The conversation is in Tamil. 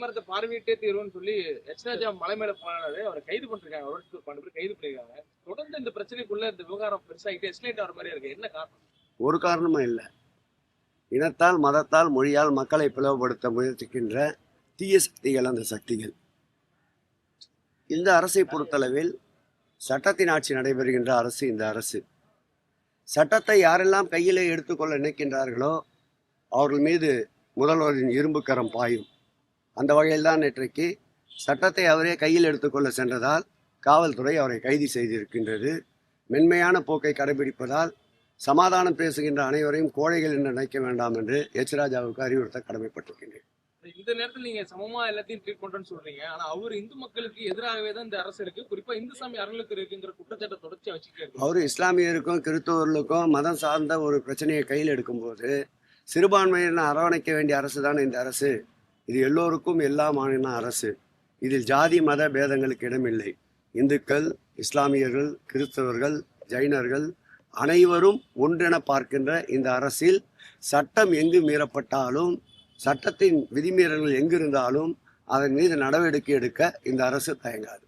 மரத்தை பார்வையிட்டே தீர்வுன்னு சொல்லி எச்ராஜா மலை மேல போனாரு. அவரை கைது பண்ணிருக்காங்க. ஒரு 12 பேர் கைது பண்ணிருக்காங்க. தொடர்ந்து இந்த பிரச்சனைக்குள்ள இந்த விவகாரம் பெருசாகிட்டு எஸ்கலேட் ஆகிற மாதிரி இருக்கு. என்ன காரணம்? ஒரு காரணமும் இல்லை. இனத்தால், மதத்தால், மொழியால் மக்களை பிளவுபடுத்த முயற்சிக்கின்ற தீய சக்திகள் அந்த சக்திகள். இந்த அரசை பொறுத்தளவில் சட்டத்தின் ஆட்சி நடைபெறுகின்ற அரசு இந்த அரசு. சட்டத்தை யாரெல்லாம் கையிலே எடுத்துக்கொள்ள நினைக்கின்றார்களோ அவர்கள் மீது முதல்வரின் இரும்பு கரம் பாயும். அந்த வகையில்தான் நேற்றைக்கு சட்டத்தை அவரே கையில் எடுத்துக்கொள்ள சென்றதால் காவல்துறை அவரை கைது செய்திருக்கின்றது. மென்மையான போக்கை கடைபிடிப்பதால் சமாதானம் பேசுகின்ற அனைவரையும் கோழைகள் என்று நினைக்க வேண்டாம் என்று எச்ராஜாவுக்கு அறிவுறுத்த கடமைப்பட்டிருக்கின்றேன். இந்த நேரத்தில் நீங்க சமமா எல்லாத்தையும் ட்ரீட் பண்றேன்னு சொல்றீங்க. ஆனா அவர் இந்து மக்களுக்கு எதிராகவே தான் இந்த அரசு இருக்கு. குறிப்பா இந்து சாமி அறநிலையத்துறை இருக்குங்கிற குற்றச்சாட்டை தொடர்ச்சியா வச்சுக்கிட்டு அவர் இஸ்லாமியருக்கும் கிறிஸ்தவர்களுக்கும் மதம் சார்ந்த ஒரு பிரச்சனையை கையில் எடுக்கும்போது சிறுபான்மையினர் அரவணைக்க வேண்டிய அரசு தான் இந்த அரசு. இது எல்லோருக்கும் எல்லா மாநில அரசு. இதில் ஜாதி மத பேதங்களுக்கு இடமில்லை. இந்துக்கள், இஸ்லாமியர்கள், கிறிஸ்தவர்கள், ஜைனர்கள் அனைவரும் ஒன்றென பார்க்கின்ற இந்த அரசில் சட்டம் எங்கு மீறப்பட்டாலும், சட்டத்தின் விதிமீறல்கள் எங்கிருந்தாலும் அதன் மீது நடவடிக்கை எடுக்க இந்த அரசு தயங்காது.